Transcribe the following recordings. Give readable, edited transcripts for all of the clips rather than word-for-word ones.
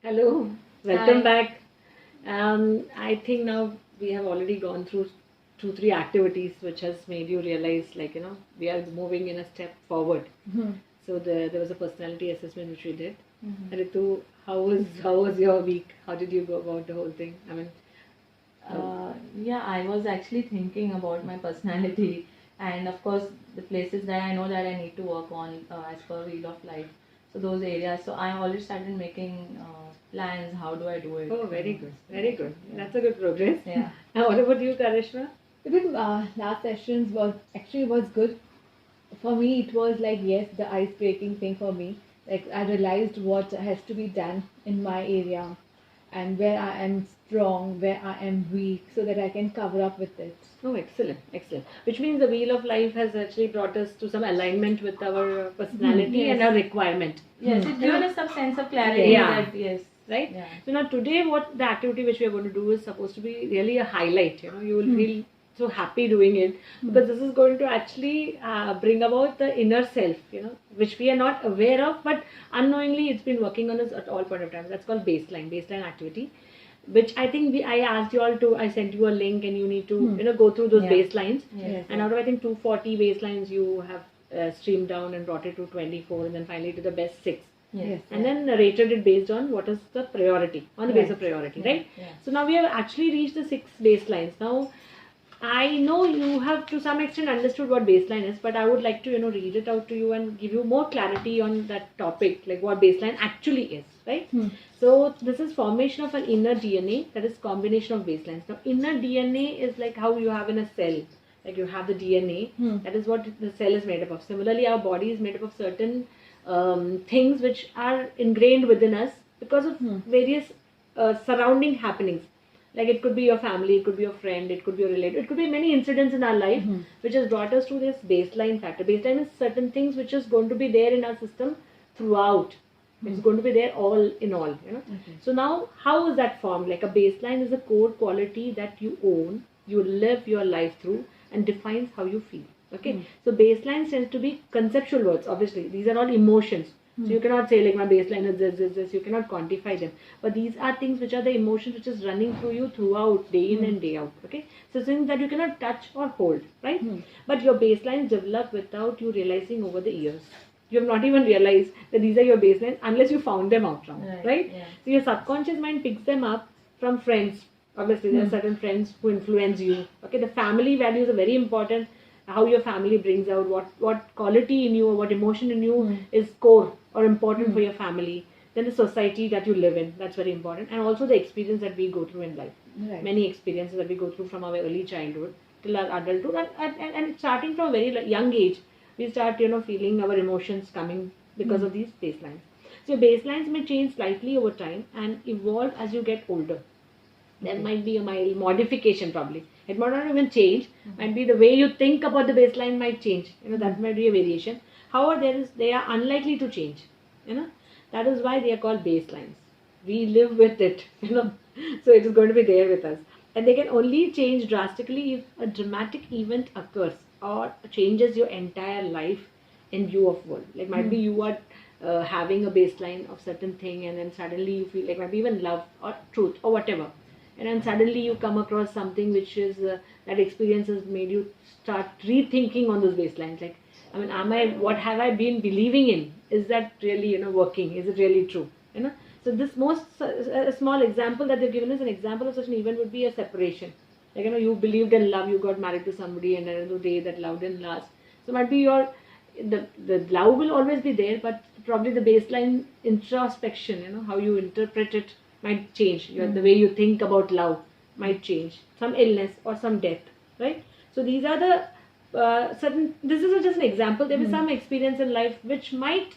Hello, welcome Hi. back. I think now we have already gone through two, three activities which has made you realize, like, we are moving in a step forward. Mhm. So there was a personality assessment which we did. Mhm. Ritu, how was your week? How did you go about the whole thing? I mean, uh, Yeah, I was actually thinking about my personality and, of course, the places that I know that I need to work on as per Wheel of Life. So, those areas. So, I already started making plans. How do I do it? oh, very good, very good. Yeah. That's a good progress. Yeah. And what about you, Karishma? Even last sessions was good for me. It was like, yes, the ice breaking thing for me. Like, I realized what has to be done in my area and where I am strong, where I am weak, so that I can cover up with it. Oh, excellent, excellent. Which means the wheel of life has actually brought us to some alignment with our personality and Yes. our requirement. Yes, it's given us some sense of clarity Yeah. that, yes. Right? Yeah. So now today, what the activity which we are going to do is supposed to be really a highlight. You will feel so happy doing it because this is going to actually bring about the inner self. Which we are not aware of, but unknowingly it's been working on us at all point of time. That's called baseline activity, which I think I asked you all to. I sent you a link, and you need to go through those Yeah. baselines. Yes. And out of I think 240 baselines, you have streamed down and brought it to 24, and then finally to the best 6. Yes. And then rated it based on what is the priority, on the base of priority, Yeah. right? Yeah. So now we have actually reached the 6 baselines. Now I know you have to some extent understood what baseline is, but I would like to read it out to you and give you more clarity on that topic, like what baseline actually is, right? So this is formation of an inner DNA, that is combination of baselines. Now inner DNA is like how you have in a cell, like you have the DNA, that is what the cell is made up of. Similarly, our body is made up of certain things which are ingrained within us because of various surrounding happenings. Like it could be your family, it could be your friend, it could be your relative, it could be many incidents in our life which has brought us to this baseline factor. Baseline is certain things which is going to be there in our system throughout. It's going to be there all in all. So now, how is that formed? Like a baseline is a core quality that you own, you live your life through, and defines how you feel. Okay. So baseline tends to be conceptual words. Obviously, these are all emotions. So you cannot say like my baseline is this. You cannot quantify them. But these are things which are the emotions which is running through you throughout, day in and day out. Okay. So things that you cannot touch or hold, right? But your baselines develop without you realizing over the years. You have not even realized that these are your baselines unless you found them out wrong, right? Yeah. So your subconscious mind picks them up from friends. Obviously, there are certain friends who influence you. Okay, the family values are very important. How your family brings out what quality in you or what emotion in you is core or important for your family. Then the society that you live in, that's very important, and also the experience that we go through in life. Right. Many experiences that we go through from our early childhood till our adulthood, and starting from a very young age, we start feeling our emotions coming because of these baselines. So baselines may change slightly over time and evolve as you get older. There might be a mild modification probably. It might not even change. Might be the way you think about the baseline might change. That might be a variation. However, they are unlikely to change. That is why they are called baselines. We live with it. So it is going to be there with us. And they can only change drastically if a dramatic event occurs or changes your entire life in view of world. Like might be you are having a baseline of certain thing, and then suddenly you feel like maybe even love or truth or whatever, and then suddenly you come across something which is that experience has made you start rethinking on those baselines. Like, I mean, what have I been believing in? Is that really working? Is it really true? So this most a small example that they've given us an example of such an event would be a separation. Like you believed in love, you got married to somebody, and then the day that love didn't last. So might be the love will always be there, but probably the baseline introspection, how you interpret it might change. The way you think about love might change. Some illness or some death, right? So these are the certain. This is just an example. There is some experience in life which might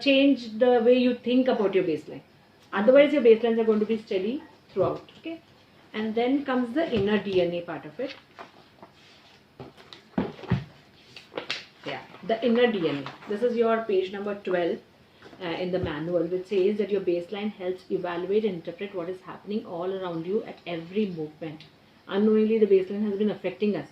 change the way you think about your baseline. Otherwise, your baselines are going to be steady throughout. Okay, and then comes the inner DNA part of it. Yeah, the inner DNA. This is your page number 12 in the manual, which says that your baseline helps evaluate and interpret what is happening all around you at every movement. Unknowingly, the baseline has been affecting us.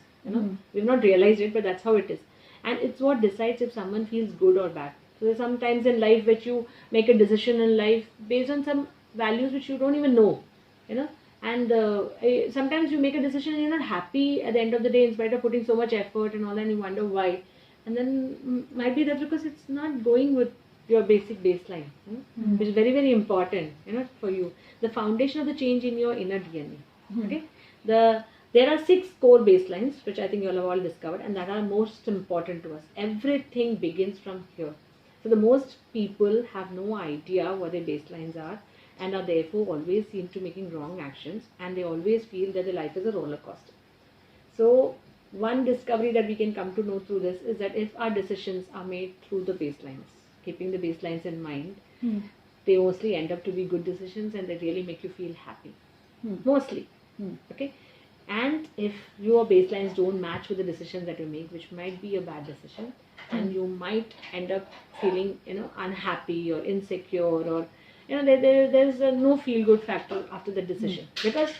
We've not realized it, but that's how it is. And it's what decides if someone feels good or bad. So there's sometimes in life which you make a decision in life based on some values which you don't even know, you know. And sometimes you make a decision and you're not happy at the end of the day, in spite of putting so much effort and all that, and you wonder why. And then might be that because it's not going with your basic baseline, you know, which is very, very important, you know, for you. The foundation of the change in your inner DNA. Okay, there are 6 core baselines which I think you all have all discovered, and that are most important to us. Everything begins from here. So the most people have no idea what their baselines are, and are therefore always seem to making wrong actions, and they always feel that their life is a roller coaster. So one discovery that we can come to know through this is that if our decisions are made through the baselines, keeping the baselines in mind, they mostly end up to be good decisions, and they really make you feel happy. Mostly. Okay. And if your baselines don't match with the decisions that you make, which might be a bad decision, and you might end up feeling, you know, unhappy or insecure, or, you know, there's a no feel good factor after the decision, because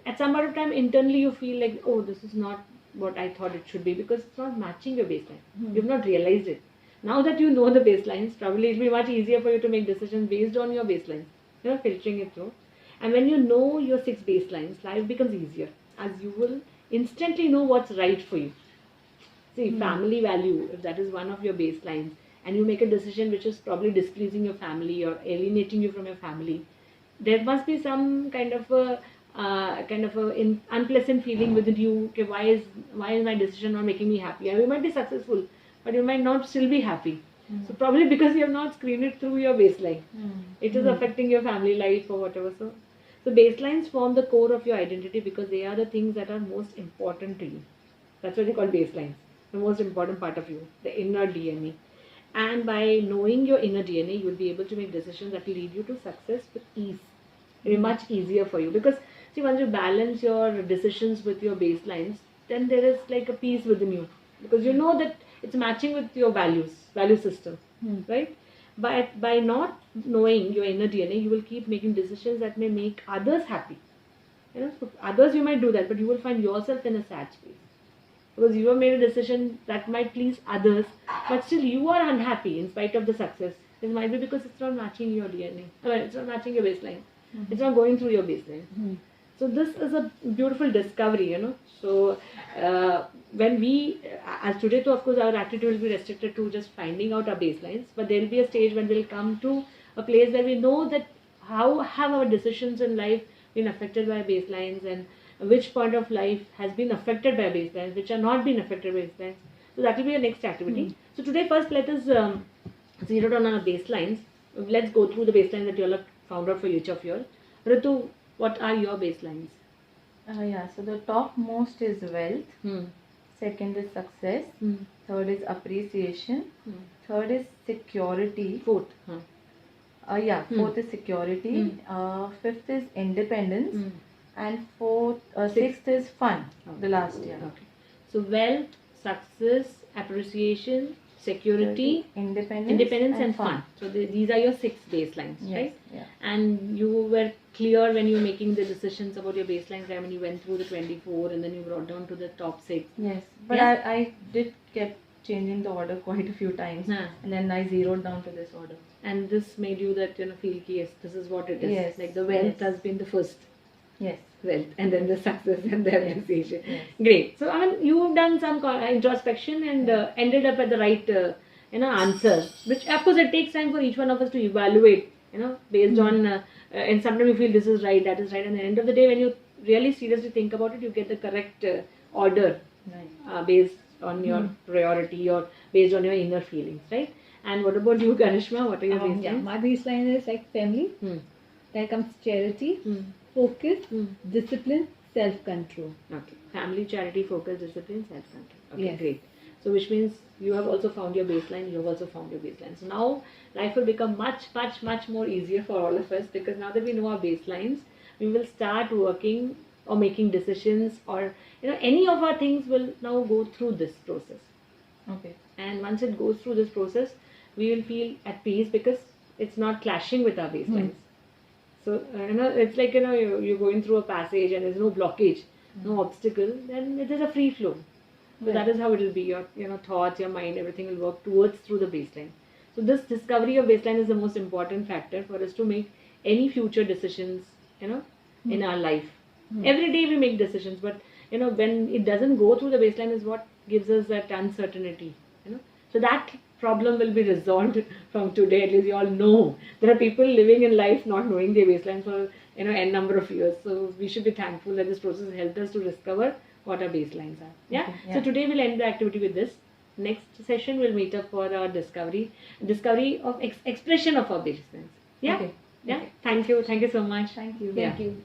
at some point of time internally you feel like, oh, this is not what I thought it should be, because it's not matching your baseline. You've not realized it. Now that you know the baselines, probably it'll be much easier for you to make decisions based on your baselines, you know, filtering it through. And when you know your 6 baselines, life becomes easier, as you will instantly know what's right for you. See, family value, if that is one of your baselines, and you make a decision which is probably displeasing your family or alienating you from your family, there must be some kind of a unpleasant feeling within you. Okay, why is my decision not making me happy? And you might be successful, but you might not still be happy. So probably because you have not screened it through your baseline, it is affecting your family life or whatever. So baselines form the core of your identity, because they are the things that are most important to you. That's what they call baselines, the most important part of you, the inner DNA. And by knowing your inner DNA, you will be able to make decisions that will lead you to success with ease. It will be much easier for you, because see, once you balance your decisions with your baselines, then there is like a peace within you, because you know that it's matching with your value system, right? But by not knowing your inner DNA, you will keep making decisions that may make others happy. You know, so others you might do that, but you will find yourself in a sad space, because you have made a decision that might please others, but still you are unhappy in spite of the success. It might be because it's not matching your DNA. It's not matching your baseline. It's not going through your baseline. So this is a beautiful discovery, you know. So when we, as today, so of course our activity will be restricted to just finding out our baselines, but there will be a stage when we'll come to a place where we know that how have our decisions in life been affected by baselines, and which point of life has been affected by baselines, which are not been affected by baselines. So that will be our next activity. So today first let us zero down on our baselines. Let's go through the baselines that you all have found out for each of you all. Ritu, what are your baselines? Yeah, so the top most is wealth, second is success, third is appreciation, third is security. Fourth. Fourth is security, fifth is independence, and sixth is fun, the last year. Okay. So wealth, success, appreciation, security, independence and fun. So these are your 6 baselines, Yes, right? yeah. And you were clear when you were making the decisions about your baselines, right? When you went through the 24 and then you brought down to the top 6. Yes, but Yeah. I did kept changing the order quite a few times, and then I zeroed down to this order. And this made you that, you know, feel, yes, this is what it is. Yes, Like the wealth yes. has been the first. Yes. Wealth, and then the success and the appreciation. Yes. Great. So I mean, you've done some introspection and ended up at the right, answer. Which of course it takes time for each one of us to evaluate. You know, based on and sometimes you feel this is right, that is right, and at the end of the day, when you really seriously think about it, you get the correct order Right. based on your priority or based on your inner feelings, right? And what about you, Karishma? What are your baselines? Yeah, my baseline is like family. Then comes charity, focus, discipline, self-control. Okay. Family, charity, focus, discipline, self-control. Okay, Yes. great. So which means you have also found your baseline, you have also found your baseline. So now life will become much, much, much more easier for all of us, because now that we know our baselines, we will start working or making decisions, or, you know, any of our things will now go through this process. Okay. And once it goes through this process, we will feel at peace, because it's not clashing with our baselines. So, it's like, you're going through a passage and there's no blockage, no obstacle, then it is a free flow. So that is how it will be. Your thoughts, your mind, everything will work through the baseline. So this discovery of baseline is the most important factor for us to make any future decisions, in our life. Every day we make decisions, but when it doesn't go through the baseline is what gives us that uncertainty. So that problem will be resolved from today. At least you all know there are people living in life not knowing their baseline for n number of years. So we should be thankful that this process helped us to discover what our baselines are. Yeah. Okay, yeah. So today we'll end the activity with this. Next session we'll meet up for our discovery of expression of our baselines. Yeah. Okay. Yeah. Okay. Thank you so much. Thank you. Yeah. Thank you.